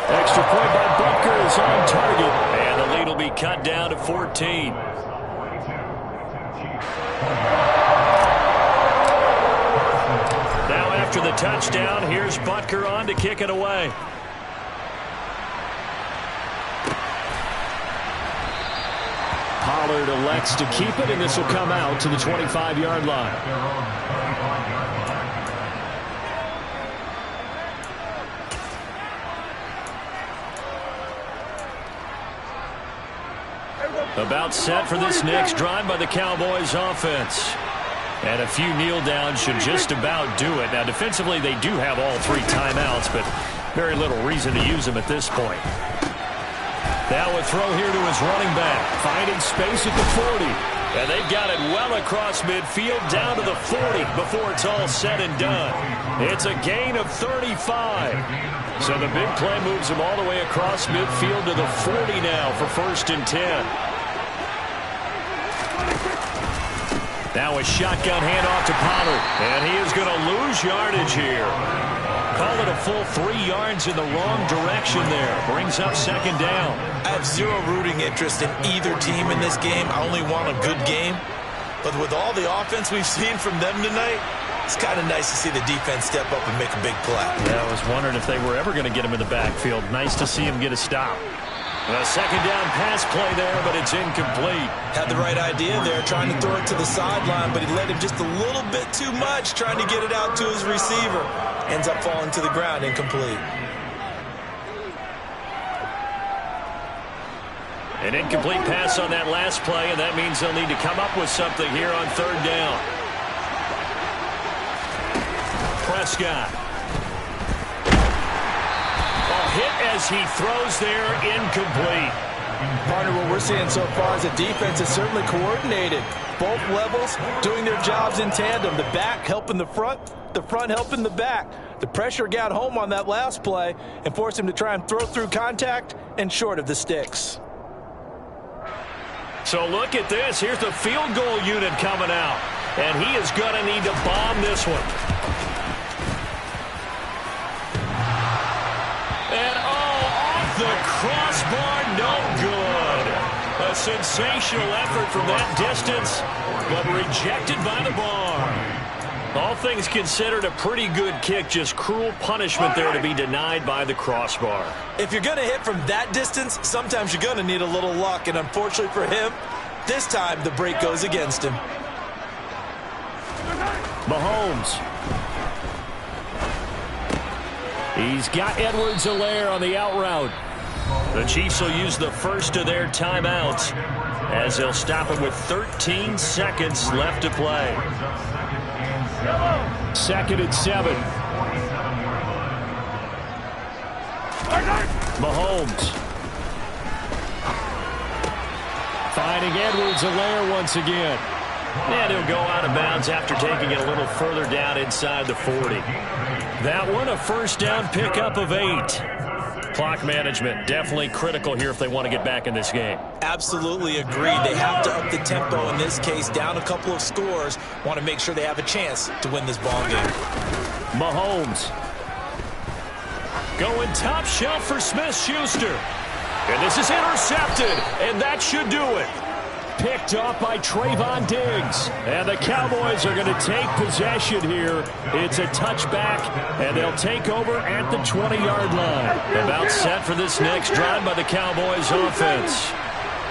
Extra point by Butker is on target. And the lead will be cut down to 14. Now after the touchdown, here's Butker on to kick it away. Pollard elects to keep it, and this will come out to the 25-yard line. About set for this next drive by the Cowboys offense. And a few kneel downs should just about do it. Now, defensively, they do have all 3 timeouts, but very little reason to use them at this point. Now a throw here to his running back, finding space at the 40. And they've got it well across midfield down to the 40 before it's all said and done. It's a gain of 35. So the big play moves him all the way across midfield to the 40 now for 1st and 10. Now a shotgun handoff to Pollard. And he is going to lose yardage here. Call it a full 3 yards in the wrong direction there. Brings up second down. I have zero rooting interest in either team in this game. I only want a good game. But with all the offense we've seen from them tonight, it's kind of nice to see the defense step up and make a big play. Yeah, I was wondering if they were ever going to get him in the backfield. Nice to see him get a stop. A second down pass play there, but it's incomplete. Had the right idea there, trying to throw it to the sideline, but he led him just a little bit too much, trying to get it out to his receiver. Ends up falling to the ground, incomplete. An incomplete pass on that last play, and that means they'll need to come up with something here on third down. Prescott. Hit as he throws there, incomplete. Partner, what we're seeing so far is the defense is certainly coordinated. Both levels doing their jobs in tandem. The back helping the front helping the back. The pressure got home on that last play and forced him to try and throw through contact and short of the sticks. So look at this. Here's the field goal unit coming out. And he is going to need to bomb this one. The crossbar, no good. A sensational effort from that distance, but rejected by the bar. All things considered, a pretty good kick, just cruel punishment there to be denied by the crossbar. If you're going to hit from that distance, sometimes you're going to need a little luck, and unfortunately for him, this time the break goes against him. Mahomes. He's got Edwards-Helaire on the out route. The Chiefs will use the first of their timeouts as they'll stop it with 13 seconds left to play. 2nd and 7. Mahomes. Finding Edwards-Helaire once again. And he'll go out of bounds after taking it a little further down inside the 40. That one, a first down pickup of 8. Clock management definitely critical here if they want to get back in this game. Absolutely agreed. They have to up the tempo in this case, down a couple of scores. Want to make sure they have a chance to win this ball game. Mahomes. Going top shelf for Smith-Schuster. And this is intercepted, and that should do it. Picked off by Trayvon Diggs. And the Cowboys are going to take possession here. It's a touchback, and they'll take over at the 20-yard line. About set for this next drive by the Cowboys offense.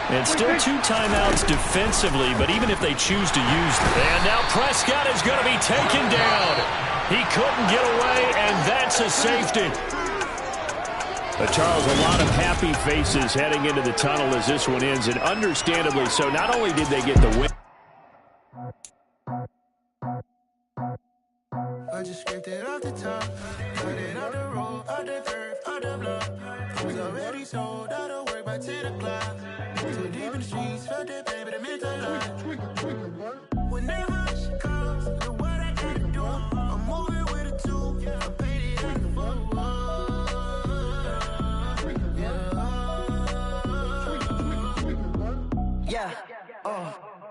And still 2 timeouts defensively, but even if they choose to use them. And now Prescott is going to be taken down. He couldn't get away, and that's a safety. But Charles, a lot of happy faces heading into the tunnel as this one ends, and understandably so. Not only did they get the win. I just scraped it off the top, cut it out the road, out the turf, out the block. I was already sold out of work by 10 o'clock. Too deep in the streets, felt that pain, but it meant a lot. Whenever she calls, the what I gotta do, I'm moving with a 2. I paid it out the full. Yeah,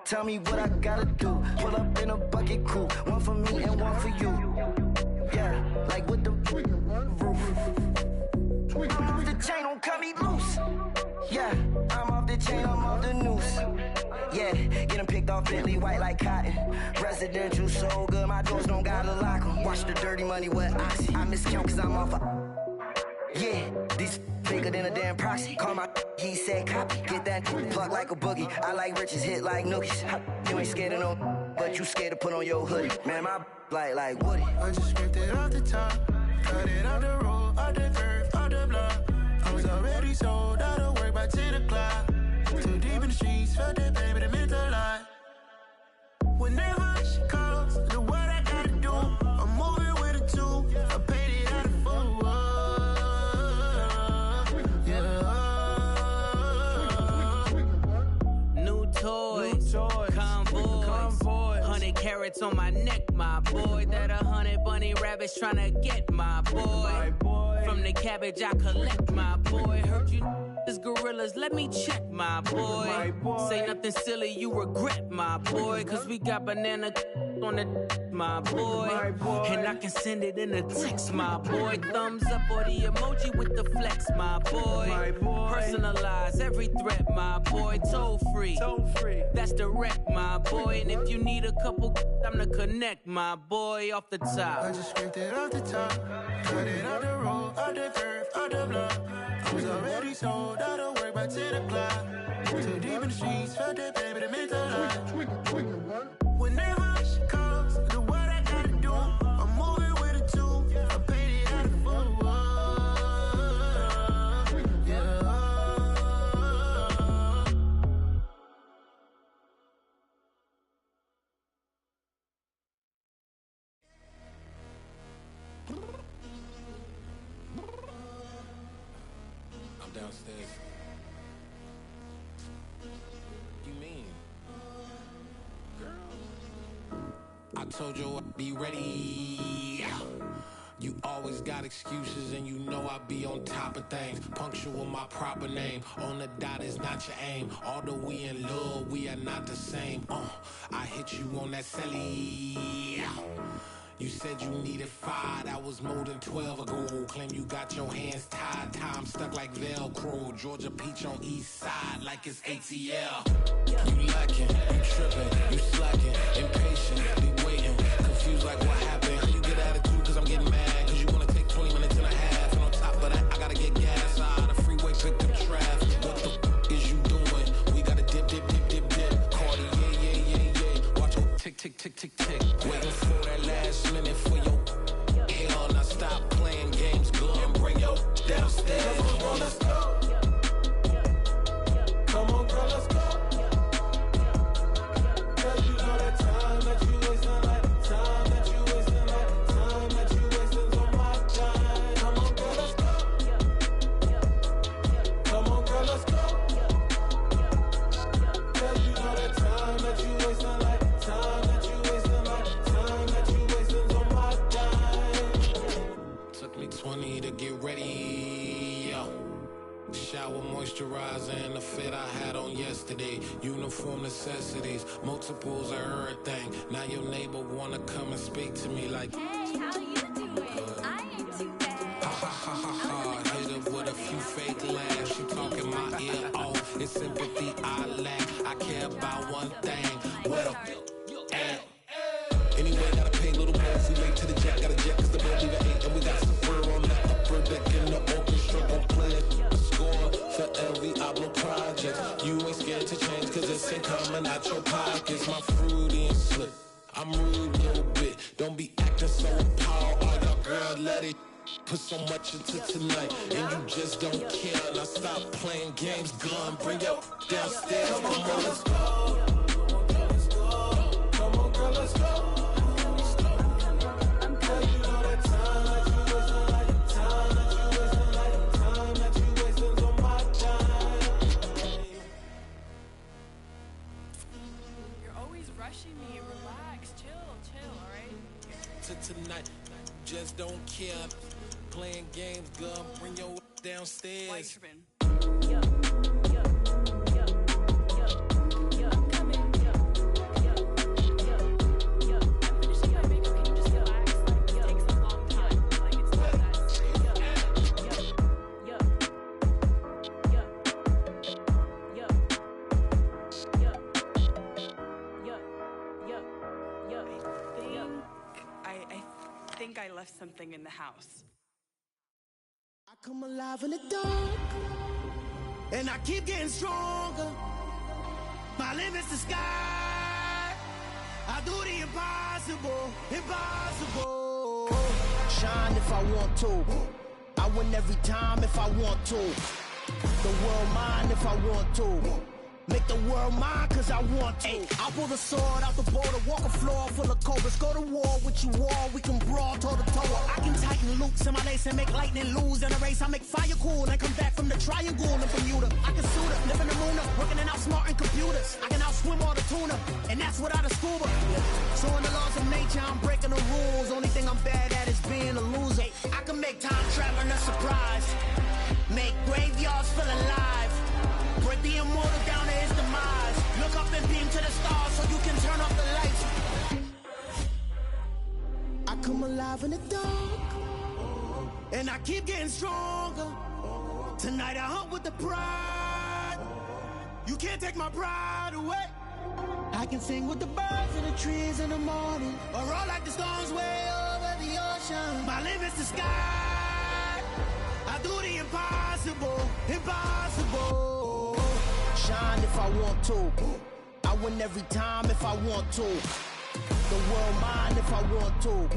tell me what I gotta do. Pull up in a bucket crew, one for me and one for you. Yeah, like with the roof. I'm off the chain, don't cut me loose. Yeah, I'm off the chain, I'm off the noose. Yeah, getting picked off Bentley white like cotton. Residential so good, my doors don't gotta lock 'em. Watch the dirty money with oxy. I miscount cause I'm off yeah, these bigger than a damn proxy. Call my he said copy. Get that plug like a boogie. I like riches, hit like nookies. You ain't scared of no, but you scared to put on your hoodie. Man, my like Woody. I just scraped it off the top, cut it out the road, out the turf, out the block. I was already sold out of work by 10 o'clock. Too deep in the streets, felt that pain, but it meant a lot. Whenever she calls, the what I gotta do, I'm moving with a 2. I paid it out of full. Toys, convoy, 100 carats on my neck, my boy. That 100 bunny rabbits tryna get my boy. From the cabbage I collect, my boy. Heard you is gorillas, let me check, my boy. Say nothing silly, you regret, my boy. Cause we got banana on the my boy. And I can send it in a text, my boy. Thumbs up or the emoji with the flex, my boy. Personalize every threat, my boy. Toll free. That's direct, my boy. And if you need a couple, I'm the connect, my boy. Off the top. I just scraped it off the top, cut it out the road, out the curve, out the block. I was already sold out of work by 10 o'clock. Too deep in the streets, felt that baby, that meant a lot. Whenever she calls, do what I gotta do. I'm moving with a two, I paid it out of full. Yeah. I'm downstairs. You mean? Girl, I told you I'd be ready. You always got excuses and you know I be on top of things. Punctual my proper name. On the dot is not your aim. Although we in love, we are not the same. I hit you on that celly. You said you needed 5, that was more than 12 ago. Claim you got your hands tied, time stuck like Velcro. Georgia Peach on east side like it's ATL. You lacking, you tripping, you slacking, impatient, be waiting, confused like what happened. How you get attitude cause I'm getting mad, cause you wanna take 20 minutes and a half. And on top of that, I gotta get gas out the freeway, pick up traffic. What the is you doing? We gotta dip, dip, dip, dip, dip. Cardi, yeah. Watch your tick, tick, tick, tick, tick. Waiting for that last minute for your hell. Now stop playing games, go and bring your downstairs. Come on, let's go. Come on, girl, let's go. Cause you know that time that you wasting, like time that you wasting, like time that you wasting on my time. Come on, girl, let's go. Come on, girl, let's go. Cause you know that time that you wasting, like time that you wasting, like time that you wasting on my time. Took me 20 to get ready, yo. Shower, moisturizer, and the fit I had on yesterday. Uniform necessities, multiples of everything. Now your neighbor wanna come and speak to me like, hey, how you doing? I ain't too bad. Ha ha ha ha ha. Hit her with a few fake laughs. She talking my ear off. It's sympathy I lack. I care about one thing. Well, and anyway, gotta pay a little more. If we late to the jet, gotta jet cause the bill leave at 8. And we got some fur on the upper deck in the orchestra. Gon' play a score for every Oblo project. You ain't scared to change cause this ain't coming out your pockets. My fruity and slip. I'm rude a little bit. Don't be acting so appalled. All y'all girl, let it put so much into tonight. And you just don't care. Now stop playing games. Gun, bring your downstairs. Come on, girl, let's go. Come on, girl, let's go. Me, relax, chill, all right? Tonight, just don't care. Playing games, gun, bring your downstairs. Why you tripping? I left something in the house. I come alive in the dark, and I keep getting stronger. My limit's the sky. I do the impossible, impossible. Shine if I want to. I win every time if I want to. The world mine if I want to. Make the world mine cause I want to. I'll pull the sword out the border, walk a floor full of cobras. Go to war with you all, we can brawl toe to toe. I can tighten loops in my lace and make lightning lose in a race. I make fire cool and come back from the triangle in Bermuda. I can suit up, live in the moon up, working and outsmarting computers. I can outswim all the tuna, and that's without a scuba. So in the laws of nature, I'm breaking the rules. Only thing I'm bad at is being a loser. I can make time traveling a surprise, make graveyards feel alive. Break the immortal down to his demise. Look up and beam to the stars so you can turn off the lights. come alive in the dark, and I keep getting stronger. Tonight I hunt with the pride. You can't take my pride away. I can sing with the birds and the trees in the morning, or roll like the storms way over the ocean. My limit's the sky. I do the impossible, impossible. Shine if I want to. I win every time if I want to. The world mine if I want to.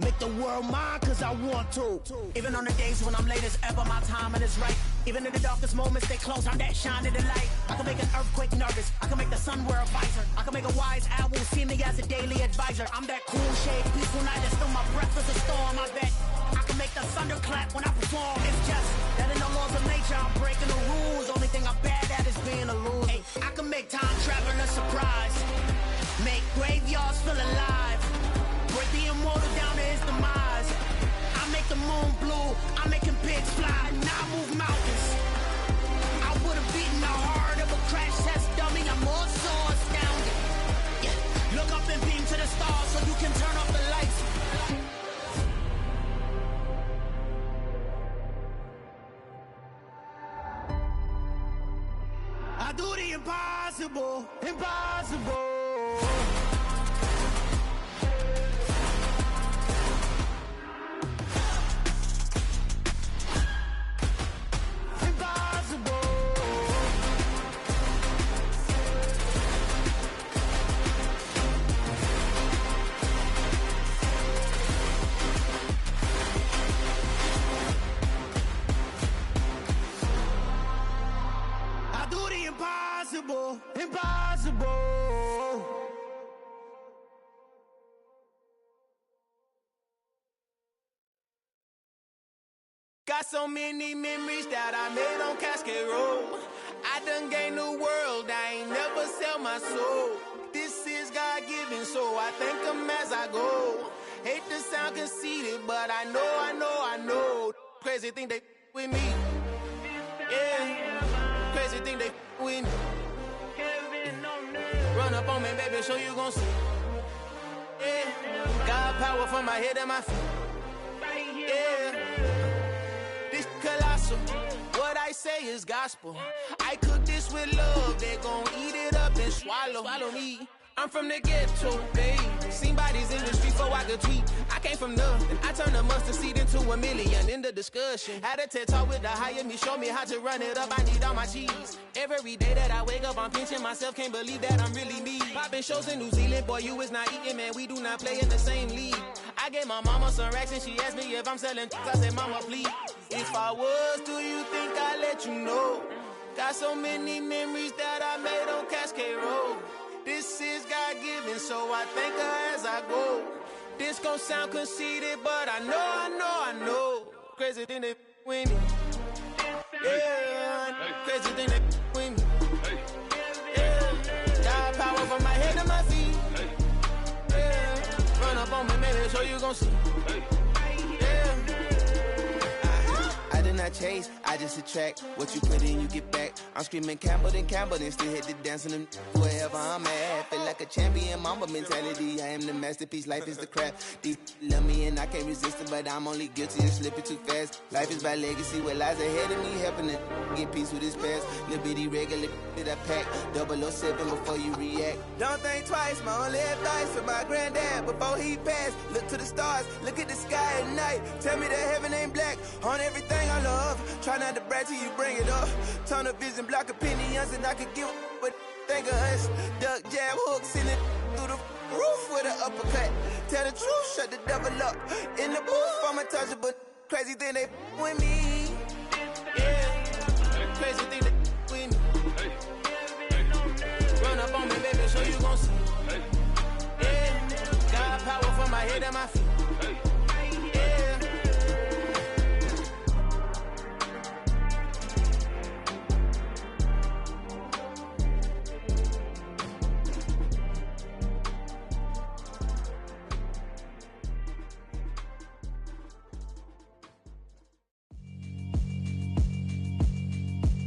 Make the world mine cause I want to. Even on the days when I'm late as ever, my timing is right. Even in the darkest moments, they close, I'm that shine of the light. I can make an earthquake nervous, I can make the sun wear a visor. I can make a wise owl see me as a daily advisor. I'm that cool shade, peaceful night, and still my breath is a storm. I bet I can make the thunder clap when I perform. It's just that in the laws of nature, I'm breaking the rules. Only thing I'm bad at is being a loser. Hey, I can make time travel a surprise. Make graveyards feel alive. Break the immortal down to his demise. I make the moon blue, I'm making pigs fly. Now I move mountains. I would've beaten the heart of a crash test dummy. I'm more so astounded. Yeah. Look up and beam to the stars so you can turn off the lights. I do the impossible, impossible. Impossible, impossible. Got so many memories that I made on Cascade Road. I done gained the world, I ain't never sell my soul. This is God-given, so I thank him as I go. Hate to sound conceited, but I know. Crazy thing they with me. Yeah, crazy thing they with me. Run up on me, baby, show you gon' see. Yeah, God power from my head and my feet. Yeah, this colossal. What I say is gospel. I cook this with love, they gon' eat it up and swallow me. I'm from the ghetto, babe. Seen bodies in the street before I could tweet. I came from nothing. I turned a mustard seed into a million in the discussion. Had a TED talk with the higher me, show me how to run it up. I need all my cheese. Every day that I wake up, I'm pinching myself. Can't believe that I'm really me. Popping shows in New Zealand, boy, you is not eating, man. We do not play in the same league. I gave my mama some racks and she asked me if I'm selling. I said, mama, please. If I was, do you think I'd let you know? Got so many memories that I made on Cascade Road. This is God-given, so I thank her as I go. This gon' sound conceited, but I know. Crazy thing they with me. Yeah, crazy thing they with me. Yeah, got power from my head to my feet. Yeah, run up on me, maybe so you gon' see. Yeah. I did not chase, I just attract. What you put in, you get back. I'm screaming Campbell, then still hit the dance and them wherever I'm at. Feel like a champion, mamba mentality. I am the masterpiece, life is the crap. These love me and I can't resist it, but I'm only guilty of slipping too fast. Life is by legacy, what lies ahead of me, helping to get peace with his past. Little bitty regular that I pack, 007 before you react. Don't think twice, my only advice for my granddad before he passed. Look to the stars, look at the sky at night. Tell me that heaven ain't black on everything I love. Try not to brag till you bring it up. Tunnel vision, block opinions, and I could give what think of us. Duck, jab, hook, send it through the roof with an uppercut. Tell the truth, shut the devil up. In the booth, I'm untouchable. Crazy thing they with me. Yeah, crazy thing they with me. Run up on me, baby, so you gon' see. Yeah, got power from my head and my feet.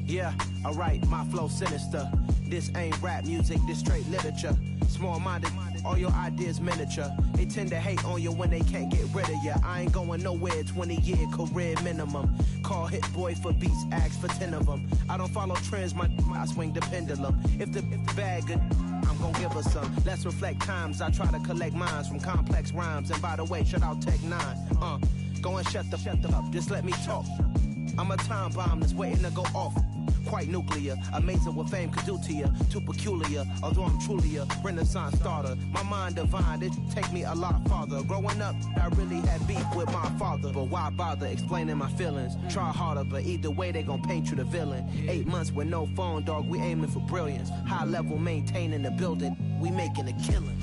Yeah, alright, my flow sinister. This ain't rap music, this straight literature. Small-minded all your ideas miniature. They tend to hate on you when they can't get rid of you. I ain't going nowhere, 20-year career minimum. Call Hit Boy for beats, ask for 10 of them. I don't follow trends, I swing the pendulum. If the bag good, I'm gon' give her some. Let's reflect times, I try to collect minds from complex rhymes. And by the way, shout out Tech 9. Go and shut the up, just let me talk. I'm a time bomb that's waiting to go off. Quite nuclear, amazing what fame could do to you. Too peculiar, although I'm truly a renaissance starter. My mind divine, it take me a lot farther. Growing up, I really had beef with my father. But why bother explaining my feelings? Try harder, but either way they gon' paint you the villain. 8 months with no phone, dog, we aiming for brilliance. High level maintaining the building, we making a killing.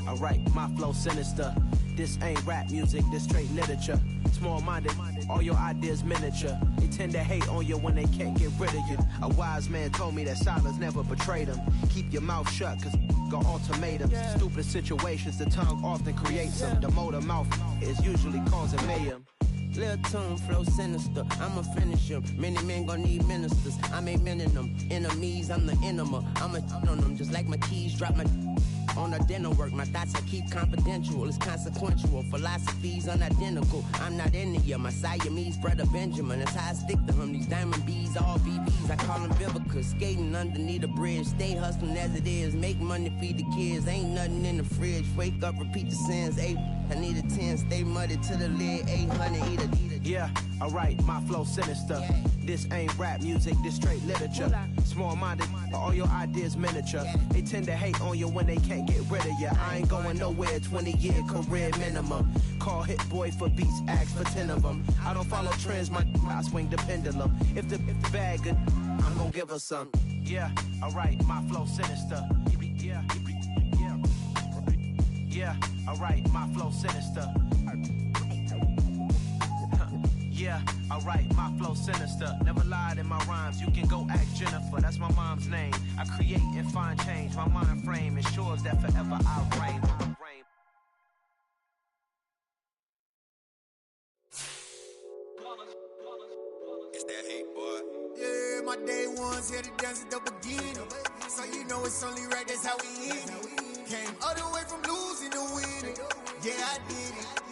Alright, my flow sinister. This ain't rap music, this straight literature. Small-minded, all your ideas miniature. They tend to hate on you when they can't get rid of you. A wise man told me that silence never betrayed him. Keep your mouth shut, cause got ultimatums. Stupid situations, the tongue often creates them. The motor mouth is usually causing mayhem. Lil' tune, flow sinister, I'ma finish him. Many men gon' need ministers, I'm aiming them. Enemies, I'm the enema, I'ma on them. Just like my keys, drop my on the dinner work. My thoughts I keep confidential, it's consequential. Philosophies unidentical, I'm not in it yet. My Siamese brother Benjamin, that's how I stick to him. These diamond bees, all BBs, I call them Vivica. Skating underneath a bridge, stay hustling as it is. Make money, feed the kids, ain't nothing in the fridge. Wake up, repeat the sins, I need a 10, stay muddy to the lid, 800, eat a. Yeah, alright, my flow sinister. This ain't rap music, this straight literature. Small-minded, all your ideas miniature. They tend to hate on you when they can't get rid of you. I ain't going nowhere, 20-year career minimum. Call Hit Boy for beats, ask for 10 of them. I don't follow trends, I swing the pendulum. If the bag good, I'm gon' give her some. Yeah, alright, my flow sinister. Yeah, alright, my flow sinister. Yeah, alright, my flow sinister. Never lied in my rhymes, you can go ask Jennifer, that's my mom's name. I create and find change, my mind frame ensures that forever I reign. It's that hate, boy. Yeah, my day ones here to dance at the beginning. So you know it's only right, that's how we eat it. Came all the way from losing to winning. Yeah, I did it.